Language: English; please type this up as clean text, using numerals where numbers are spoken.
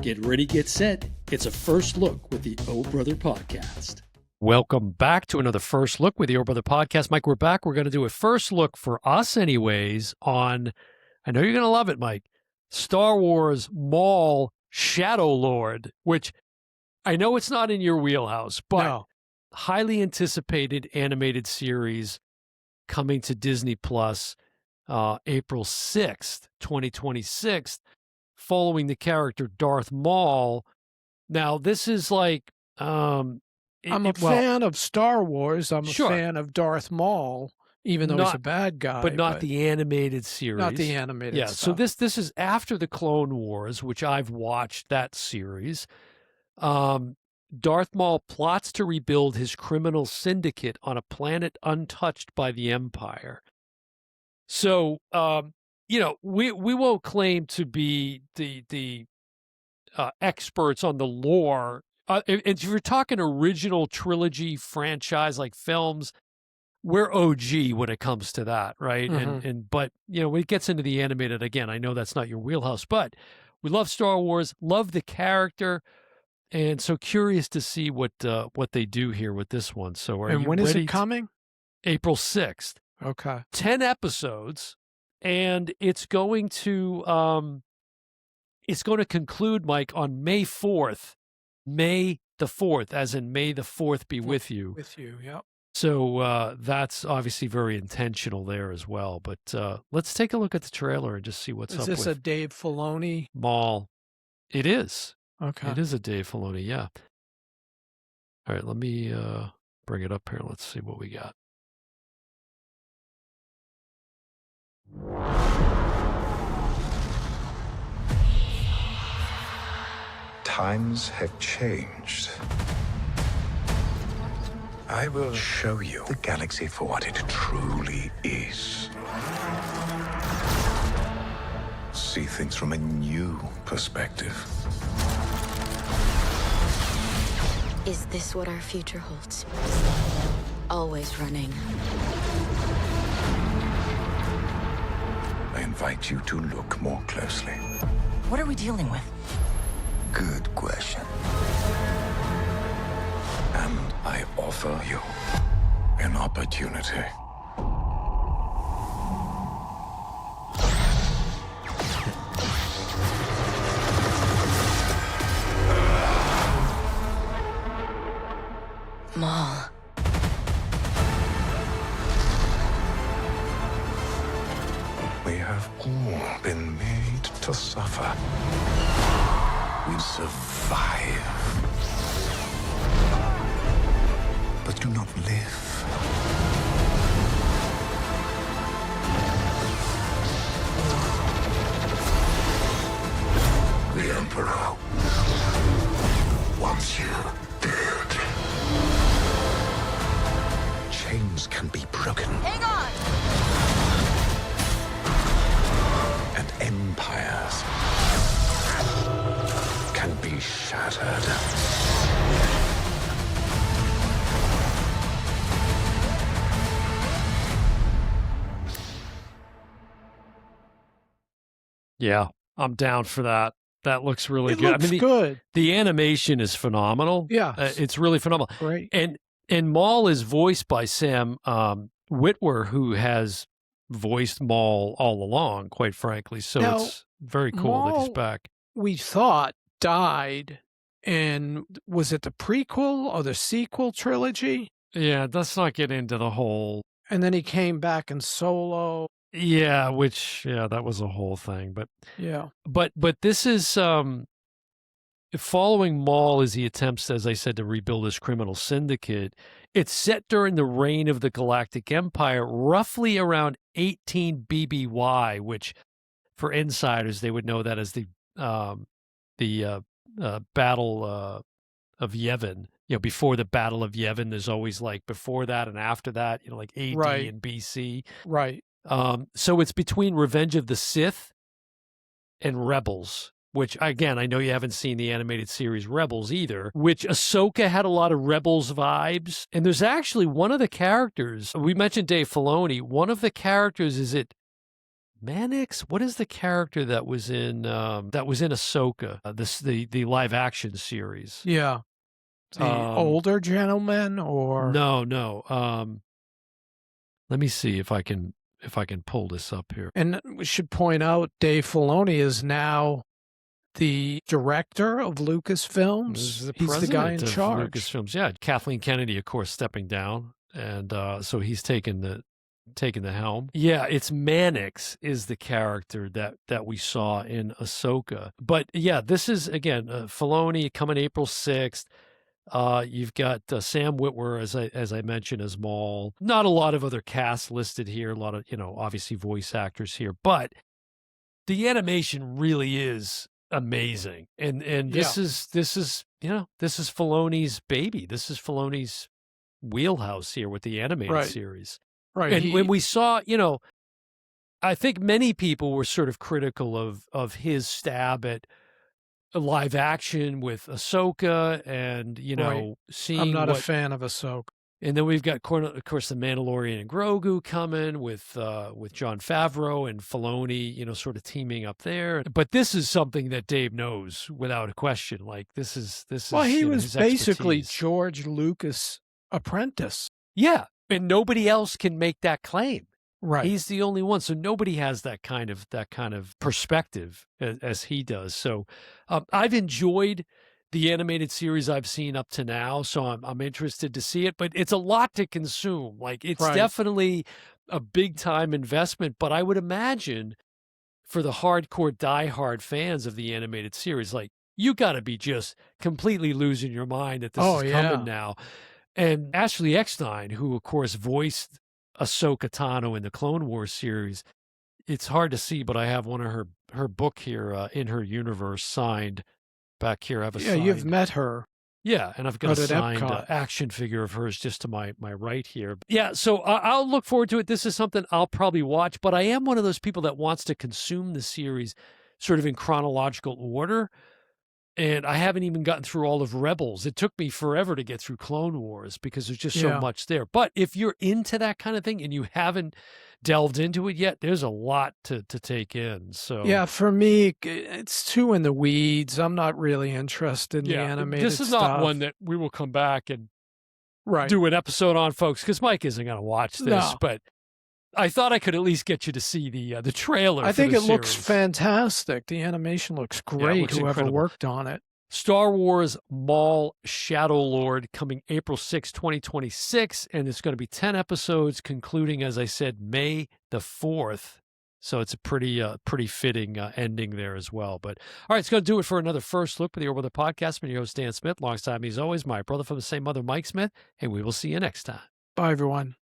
Get ready, get set. It's a first look with the Oh Brother podcast. Welcome back to another First Look with the Oh Brother podcast. Mike, we're back. We're going to do a first look for us anyways on, I know you're going to love it, Mike, Star Wars Maul Shadow Lord, which I know it's not in your wheelhouse, but highly anticipated animated series coming to Disney Plus April 6th, 2026, following the character Darth Maul. Now, this is like... I'm a fan of Star Wars. I'm a fan of Darth Maul, even though he's a bad guy. But not the animated series. Not the animated stuff. So this is after the Clone Wars, which I've watched that series. Darth Maul plots to rebuild his criminal syndicate on a planet untouched by the Empire. So, we won't claim to be the experts on the lore. If you're talking original trilogy franchise like films, we're OG when it comes to that, right? Mm-hmm. But when it gets into the animated, again, I know that's not your wheelhouse, but we love Star Wars, love the character, and so curious to see what they do here with this one. So, when is it coming? April 6th. Okay. 10 episodes, and it's going to conclude, Mike, on May 4th. May the 4th, as in May the 4th be with you. With you, yep. So that's obviously very intentional there as well. But let's take a look at the trailer and just see what's up with. Is this a Dave Filoni? Maul. It is. Okay. It is a Dave Filoni, yeah. All right, let me bring it up here. Let's see what we got. Times have changed. I will show you the galaxy for what it truly is. See things from a new perspective. Is this what our future holds? Always running. I invite you to look more closely. What are we dealing with? Good question. And I offer you an opportunity. Maul. We have all been made to suffer. We survive, but do not live. The Emperor wants you dead. Chains can be broken. Hang on! And empires can be shattered. Yeah, I'm down for that. That looks really It good. looks good. The animation is phenomenal. Yeah. It's really phenomenal. Great. And Maul is voiced by Sam Witwer, who has voiced Maul all along, quite frankly. So Now, it's very cool that he's Maul, back. we thought died, and was it the prequel or the sequel trilogy? Yeah, let's not get into the whole... And then he came back in Solo. Yeah, that was a whole thing. But Yeah. But this is following Maul as he attempts, as I said, to rebuild his criminal syndicate. It's set during the reign of the Galactic Empire, roughly around 18 BBY, which for insiders, they would know that as the Battle of Yavin. Before the Battle of Yavin, there's always like before that and after that, like AD Right. and BC. Right. So it's between Revenge of the Sith and Rebels, which, again, I know you haven't seen the animated series Rebels either, which Ahsoka had a lot of Rebels vibes. And there's actually one of the characters, we mentioned Dave Filoni, one of the characters is Mannix? What is the character that was in Ahsoka? The live action series. Yeah. The older gentleman, or no. Let me see if I can pull this up here. And we should point out Dave Filoni is now the director of Lucasfilms. He's the guy in charge. Lucasfilms, yeah. Kathleen Kennedy, of course, stepping down, and so he's taking the helm. Yeah, it's Mannix is the character that we saw in Ahsoka. But yeah, this is again Filoni coming April 6th. You've got Sam Witwer, as I mentioned, as Maul. Not a lot of other casts listed here. A lot of obviously voice actors here, but the animation really is amazing. And this is Filoni's baby. This is Filoni's wheelhouse here with the animated series. Right. And when we saw, I think many people were sort of critical of his stab at live action with Ahsoka and, seeing I'm not a fan of Ahsoka. And then we've got, of course, the Mandalorian and Grogu coming with Jon Favreau and Filoni, sort of teaming up there. But this is something that Dave knows without a question. Like this is. Well, he was basically expertise. George Lucas' apprentice. Yeah, and nobody else can make that claim. Right. He's the only one. So nobody has that kind of perspective as he does. So I've enjoyed the animated series I've seen up to now. So I'm interested to see it, but it's a lot to consume. Like it's definitely a big time investment, but I would imagine for the hardcore diehard fans of the animated series, like you got to be just completely losing your mind that this is coming now. And Ashley Eckstein, who of course voiced Ahsoka Tano in the Clone Wars series, it's hard to see, but I have one of her book here, In Her Universe, signed back here. I have a signed, you've met her. Yeah, and I've got a signed action figure of hers just to my right here. Yeah, so I'll look forward to it. This is something I'll probably watch, but I am one of those people that wants to consume the series sort of in chronological order. And I haven't even gotten through all of Rebels. It took me forever to get through Clone Wars because there's just so much there. But if you're into that kind of thing and you haven't delved into it yet, there's a lot to take in. So yeah, for me, it's too in the weeds. I'm not really interested in the animated This is stuff. not one that we will come back and do an episode on, folks, because Mike isn't going to watch this. No. But I thought I could at least get you to see the trailer. I think it looks fantastic. The animation looks great. Looks Whoever incredible. worked on it. Star Wars Maul Shadow Lord coming April 6, 2026. And it's going to be 10 episodes concluding, as I said, May the 4th. So it's a pretty fitting ending there as well. But all right, it's going to do it for another First Look with the Over Podcast. I'm your host, Dan Smith. Alongside me, as always, my brother from the same mother, Mike Smith. And we will see you next time. Bye, everyone.